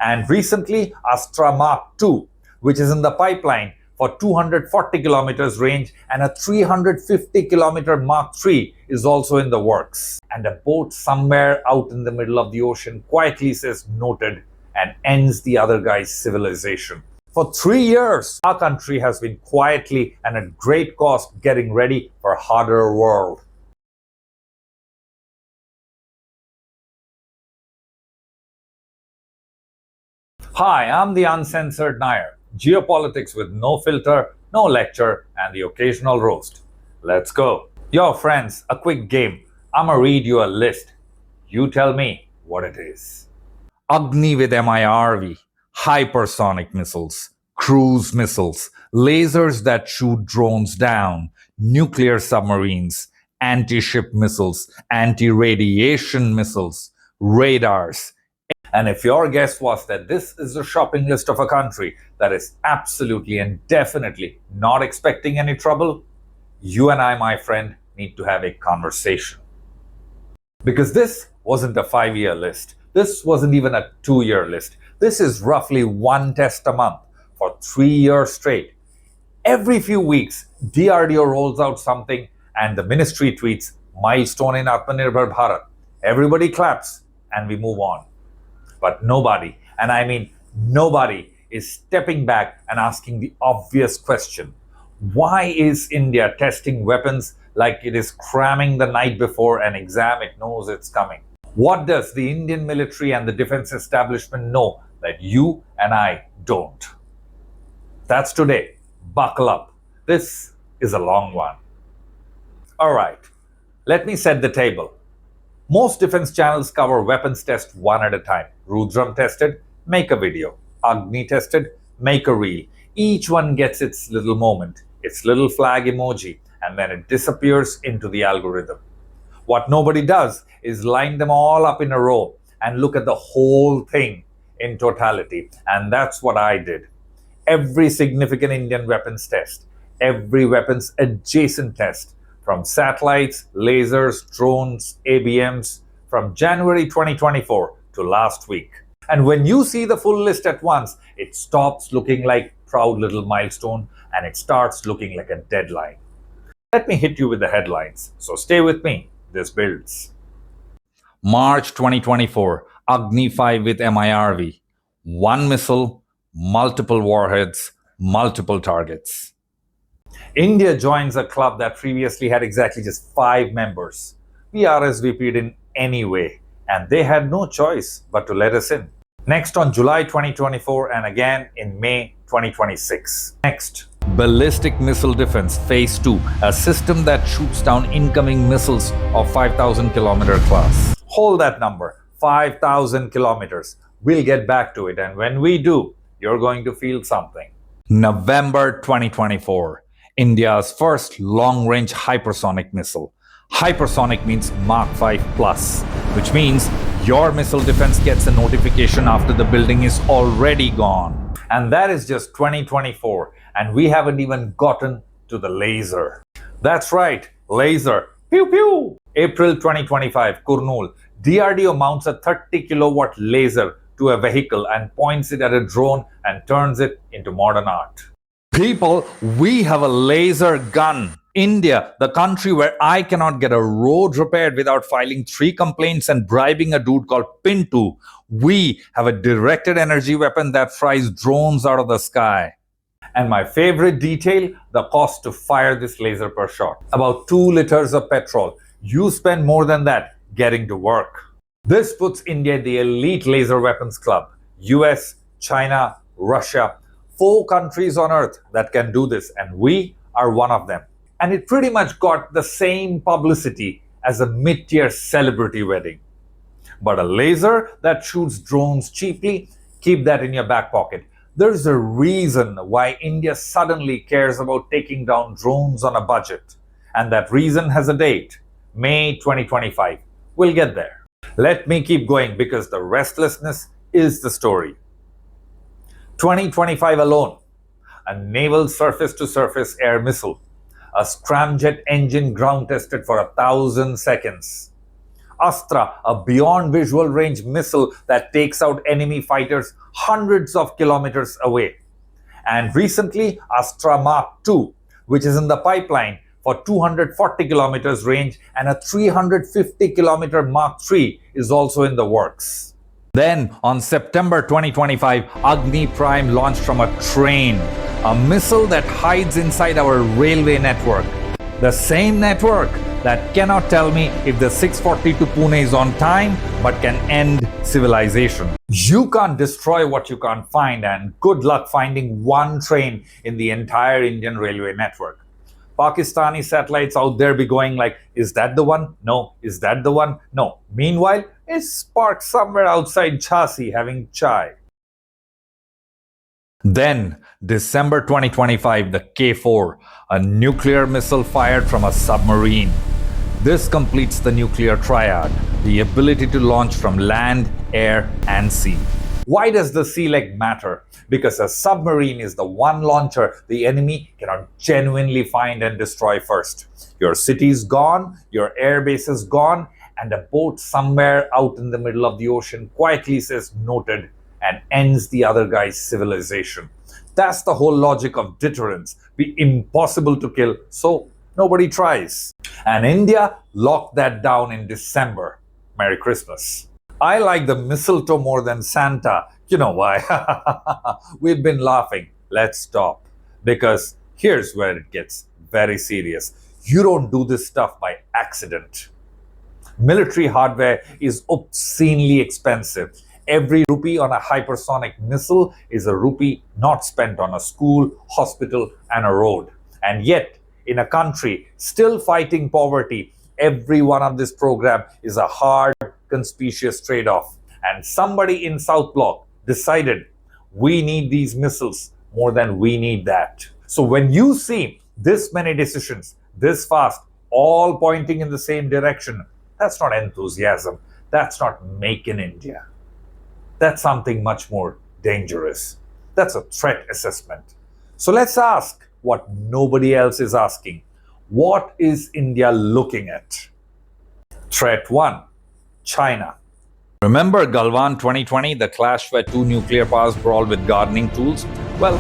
And recently, Astra Mark II, which is in the pipeline for 240 kilometers range, and a 350 kilometer Mark III is also in the works. And a boat somewhere out in the middle of the ocean quietly says noted and ends the other guy's civilization. For 3 years, our country has been quietly and at great cost getting ready for a harder world. Hi, I'm the Uncensored Nair. Geopolitics with no filter, no lecture, and the occasional roast. Let's go. Yo friends, a quick game. I'ma read you a list. You tell me what it is. Agni with MIRV, hypersonic missiles, cruise missiles, lasers that shoot drones down, nuclear submarines, anti-ship missiles, anti-radiation missiles, radars. And if your guess was that this is a shopping list of a country that is absolutely and definitely not expecting any trouble, you and I, my friend, need to have a conversation. Because this wasn't a 5-year list. This wasn't even a 2-year list. This is roughly one test a month for 3 years straight. Every few weeks, DRDO rolls out something and the ministry tweets, milestone in Atmanirbhar Bharat. Everybody claps and we move on. But nobody, and I mean nobody, is stepping back and asking the obvious question. Why is India testing weapons like it is cramming the night before an exam it knows it's coming? What does the Indian military and the defense establishment know that you and I don't? That's today. Buckle up. This is a long one. Alright, let me set the table. Most defense channels cover weapons test one at a time. Rudram tested, make a video. Agni tested, make a reel. Each one gets its little moment, its little flag emoji, and then it disappears into the algorithm. What nobody does is line them all up in a row and look at the whole thing in totality. And that's what I did. Every significant Indian weapons test, every weapons adjacent test, from satellites, lasers, drones, ABMs, from January 2024 to last week. And when you see the full list at once, it stops looking like proud little milestone and it starts looking like a deadline. Let me hit you with the headlines, so stay with me. This builds. March 2024, Agni 5 with MIRV. One missile, multiple warheads, multiple targets. India joins a club that previously had exactly just 5 members. We RSVP'd in anyway, and they had no choice but to let us in. Next on July 2024 and again in May 2026. Next, Ballistic Missile Defense Phase 2, a system that shoots down incoming missiles of 5,000 kilometer class. Hold that number, 5,000 kilometers. We'll get back to it, and when we do, you're going to feel something. November 2024. India's first long-range hypersonic missile. Hypersonic means Mach 5 plus, which means your missile defense gets a notification after the building is already gone. And that is just 2024, and we haven't even gotten to the laser. That's right, laser. Pew pew! April 2025, Kurnool. DRDO mounts a 30 kilowatt laser to a vehicle and points it at a drone and turns it into modern art. People, we have a laser gun. India, the country where I cannot get a road repaired without filing 3 complaints and bribing a dude called Pintu. We have a directed energy weapon that fries drones out of the sky. And my favorite detail, the cost to fire this laser per shot. About 2 liters of petrol. You spend more than that getting to work. This puts India in the elite laser weapons club. US, China, Russia. 4 countries on earth that can do this, and we are one of them. And it pretty much got the same publicity as a mid-tier celebrity wedding. But a laser that shoots drones cheaply, keep that in your back pocket. There's a reason why India suddenly cares about taking down drones on a budget. And that reason has a date, May 2025. We'll get there. Let me keep going because the restlessness is the story. 2025 alone, a naval surface-to-surface air missile, a scramjet engine ground tested for 1,000 seconds, Astra, a beyond visual range missile that takes out enemy fighters hundreds of kilometers away. And recently, Astra Mark II, which is in the pipeline for 240 kilometers range, and a 350 kilometer Mark III is also in the works. Then, on September 2025, Agni Prime launched from a train, a missile that hides inside our railway network. The same network that cannot tell me if the 640 to Pune is on time, but can end civilization. You can't destroy what you can't find, and good luck finding one train in the entire Indian railway network. Pakistani satellites out there be going like, is that the one? No. Is that the one? No. Meanwhile, it's parked somewhere outside Jhansi having chai. Then, December 2025, the K4, a nuclear missile fired from a submarine. This completes the nuclear triad, the ability to launch from land, air, and sea. Why does the sea leg matter? Because a submarine is the one launcher the enemy cannot genuinely find and destroy first. Your city's gone, your air base is gone, and a boat somewhere out in the middle of the ocean quietly says noted and ends the other guy's civilization. That's the whole logic of deterrence. Be impossible to kill, so nobody tries. And India locked that down in December. Merry Christmas. I like the mistletoe more than Santa. You know why? We've been laughing. Let's stop. Because here's where it gets very serious. You don't do this stuff by accident. Military hardware is obscenely expensive. Every rupee on a hypersonic missile is a rupee not spent on a school, hospital, and a road. And yet, in a country still fighting poverty, every one of this program is a hard, conspicuous trade-off. And somebody in South Block decided we need these missiles more than we need that. So when you see this many decisions, this fast, all pointing in the same direction, that's not enthusiasm. That's not make in India. That's something much more dangerous. That's a threat assessment. So let's ask what nobody else is asking. What is India looking at? Threat 1. China. Remember Galwan 2020, the clash where two nuclear powers brawled with gardening tools? Well,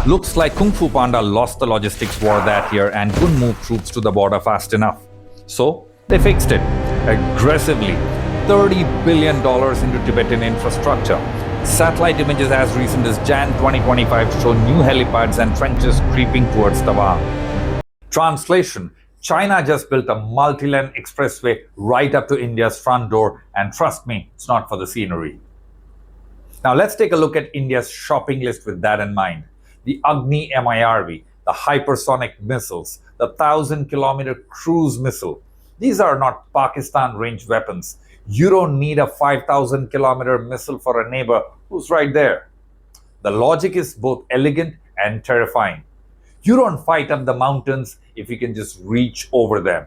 looks like Kung Fu Panda lost the logistics war that year and couldn't move troops to the border fast enough. So they fixed it aggressively. $30 billion into Tibetan infrastructure. Satellite images as recent as Jan 2025 show new helipads and trenches creeping towards Tawang. Translation: China just built a multi-lane expressway right up to India's front door, and trust me, it's not for the scenery. Now let's take a look at India's shopping list with that in mind. The Agni MIRV, the hypersonic missiles, the 1,000-kilometer cruise missile. These are not Pakistan-range weapons. You don't need a 5,000-kilometer missile for a neighbor who's right there. The logic is both elegant and terrifying. You don't fight up the mountains if you can just reach over them.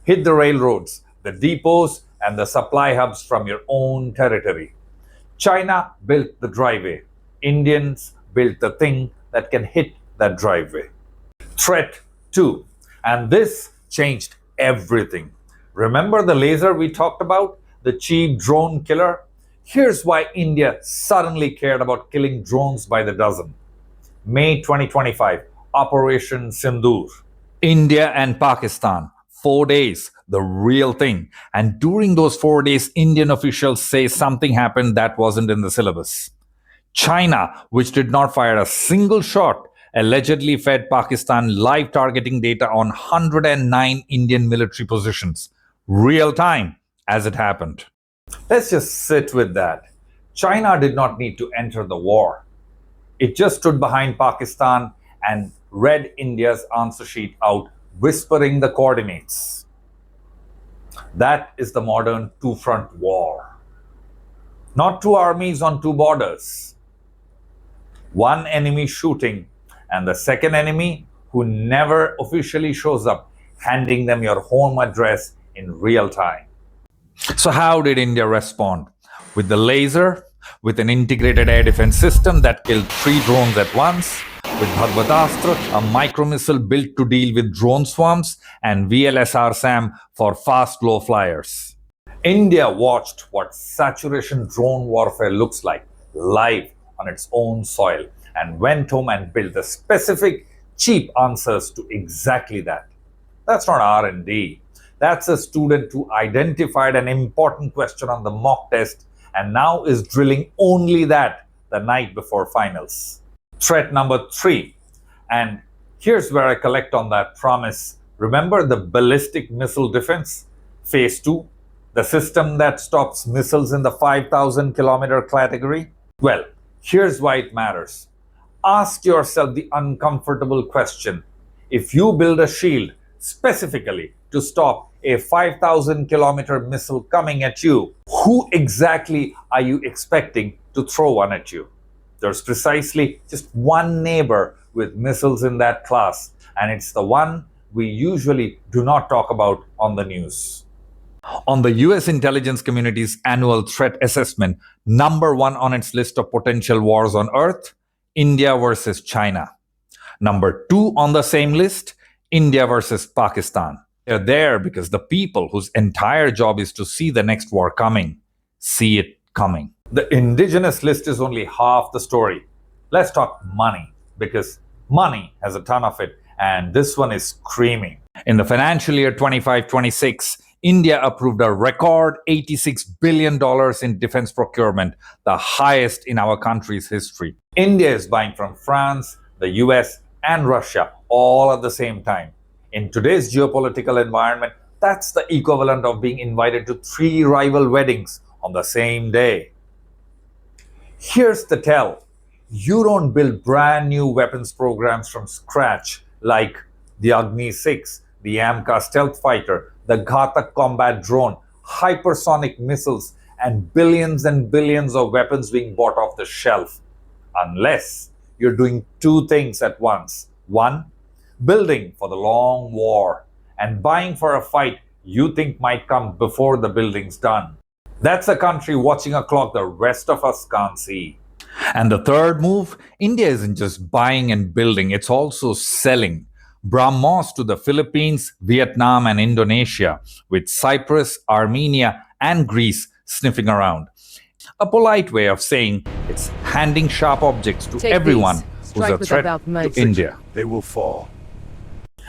Hit the railroads, the depots, and the supply hubs from your own territory. China built the driveway. Indians built the thing that can hit that driveway. Threat 2. And this changed everything. Remember the laser we talked about? The cheap drone killer? Here's why India suddenly cared about killing drones by the dozen. May 2025, Operation Sindoor. India and Pakistan. 4 days, the real thing. And during those 4 days, Indian officials say something happened that wasn't in the syllabus. China, which did not fire a single shot, allegedly fed Pakistan live targeting data on 109 Indian military positions. Real time, as it happened. Let's just sit with that. China did not need to enter the war. It just stood behind Pakistan and read India's answer sheet out, whispering the coordinates. That is the modern two-front war. Not two armies on two borders. One enemy shooting, and the second enemy who never officially shows up, handing them your home address in real time. So how did India respond? With the laser, with an integrated air defense system that killed 3 drones at once, with Bhagavatastra, a micro-missile built to deal with drone swarms, and VLSR SAM for fast low flyers. India watched what saturation drone warfare looks like live on its own soil and went home and built the specific cheap answers to exactly that. That's not R&D. That's a student who identified an important question on the mock test and now is drilling only that the night before finals. Threat number 3. And here's where I collect on that promise. Remember the ballistic missile defense? Phase 2? The system that stops missiles in the 5,000 kilometer category? Well, here's why it matters. Ask yourself the uncomfortable question. If you build a shield specifically to stop a 5,000 kilometer missile coming at you, who exactly are you expecting to throw one at you? There's precisely just one neighbor with missiles in that class, and it's the one we usually do not talk about on the news. On the US intelligence community's annual threat assessment, number 1 on its list of potential wars on Earth, India versus China. Number 2 on the same list, India versus Pakistan. They're there because the people whose entire job is to see the next war coming, see it coming. The indigenous list is only half the story. Let's talk money, because money has a ton of it, and this one is screaming. In the financial year 25-26, India approved a record $86 billion in defense procurement, the highest in our country's history. India is buying from France, the US, and Russia all at the same time. In today's geopolitical environment, that's the equivalent of being invited to 3 rival weddings on the same day. Here's the tell. You don't build brand new weapons programs from scratch like the Agni 6, the AMCA stealth fighter, the Ghatak combat drone, hypersonic missiles, and billions of weapons being bought off the shelf. Unless you're doing 2 things at once. 1, building for the long war, and buying for a fight you think might come before the building's done. That's a country watching a clock the rest of us can't see. And the third move, India isn't just buying and building, it's also selling. BrahMos to the Philippines, Vietnam, and Indonesia, with Cyprus, Armenia, and Greece sniffing around. A polite way of saying it's handing sharp objects to everyone who's a threat to India. They will fall.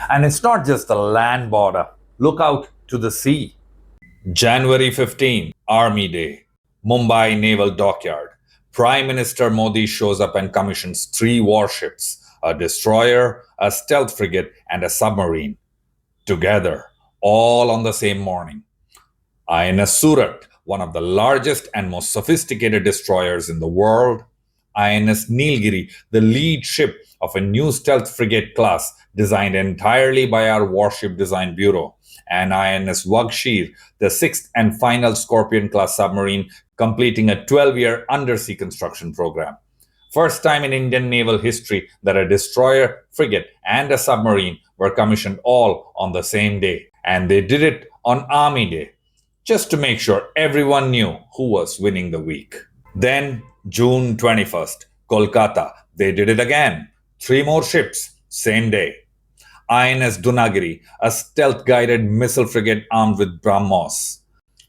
And it's not just the land border. Look out to the sea. January 15, Army Day, Mumbai Naval Dockyard. Prime Minister Modi shows up and commissions 3 warships, a destroyer, a stealth frigate, and a submarine. Together, all on the same morning. INS Surat, one of the largest and most sophisticated destroyers in the world. INS Nilgiri, the lead ship of a new stealth frigate class designed entirely by our Warship Design Bureau. And INS Wagshir, the 6th and final Scorpion-class submarine, completing a 12-year undersea construction program. First time in Indian naval history that a destroyer, frigate, and a submarine were commissioned all on the same day. And they did it on Army Day, just to make sure everyone knew who was winning the week. Then, June 21st, Kolkata, they did it again. 3 more ships, same day. INS Dunagiri, a stealth-guided missile frigate armed with BrahMos.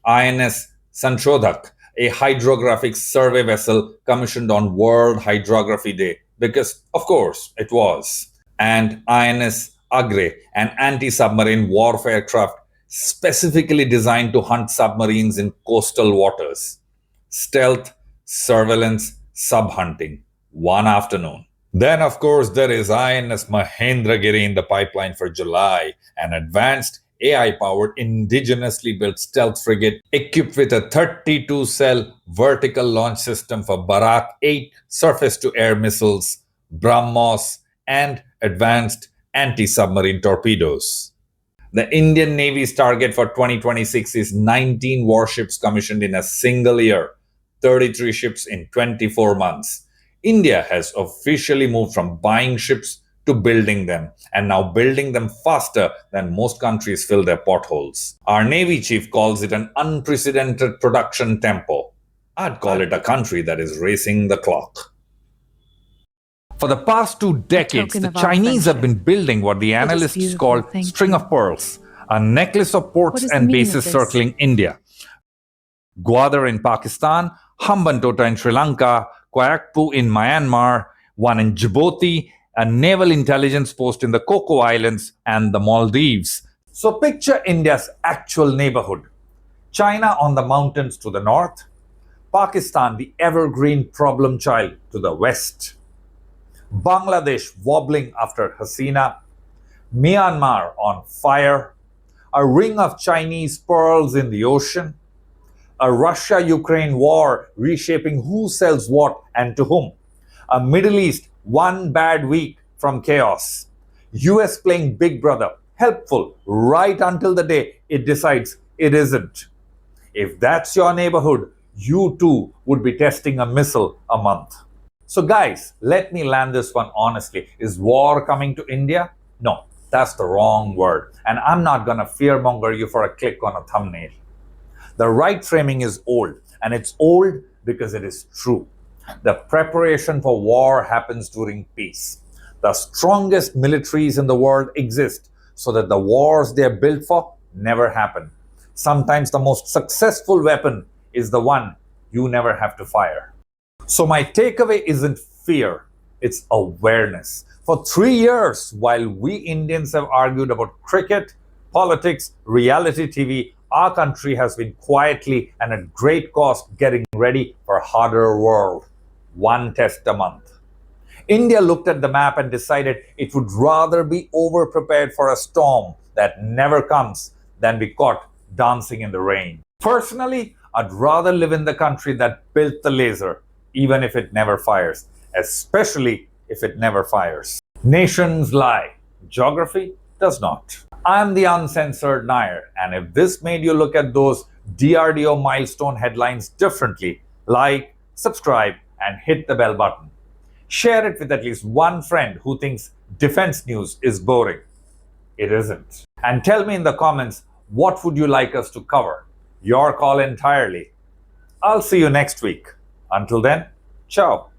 INS Sanshodhak, a hydrographic survey vessel commissioned on World Hydrography Day, because, of course, it was. And INS Agre, an anti-submarine warfare craft specifically designed to hunt submarines in coastal waters. Stealth, surveillance, sub-hunting. One afternoon. Then, of course, there is INS Mahendragiri in the pipeline for July, an advanced AI-powered indigenously built stealth frigate equipped with a 32-cell vertical launch system for Barak 8 surface-to-air missiles, BrahMos, and advanced anti-submarine torpedoes. The Indian Navy's target for 2026 is 19 warships commissioned in a single year, 33 ships in 24 months. India has officially moved from buying ships to building them, and now building them faster than most countries fill their potholes. Our Navy chief calls it an unprecedented production tempo. I'd call it a country that is racing the clock. For the past 2 decades, the Chinese have been building what the analysts call string of pearls, a necklace of ports and bases circling India. Gwadar in Pakistan, Hambantota in Sri Lanka, Koyakpu in Myanmar, one in Djibouti, a naval intelligence post in the Coco Islands, and the Maldives. So picture India's actual neighborhood. China on the mountains to the north, Pakistan, the evergreen problem child, to the west, Bangladesh wobbling after Hasina, Myanmar on fire, a ring of Chinese pearls in the ocean, a Russia-Ukraine war reshaping who sells what and to whom, a Middle East one bad week from chaos, US playing Big Brother, helpful right until the day it decides it isn't. If that's your neighborhood, you too would be testing a missile a month. So guys, let me land this one honestly. Is war coming to India? No, that's the wrong word. And I'm not gonna fearmonger you for a click on a thumbnail. The right framing is old, and it's old because it is true. The preparation for war happens during peace. The strongest militaries in the world exist so that the wars they are built for never happen. Sometimes the most successful weapon is the one you never have to fire. So my takeaway isn't fear, it's awareness. For 3 years, while we Indians have argued about cricket, politics, reality TV, our country has been quietly and at great cost getting ready for a harder world. One test a month. India looked at the map and decided it would rather be over-prepared for a storm that never comes than be caught dancing in the rain. Personally, I'd rather live in the country that built the laser, even if it never fires, especially if it never fires. Nations lie, geography does not. I'm the Uncensored Nair, and if this made you look at those DRDO milestone headlines differently, like, subscribe, and hit the bell button. Share it with at least one friend who thinks defense news is boring. It isn't. And tell me in the comments, what would you like us to cover? Your call entirely. I'll see you next week. Until then, ciao.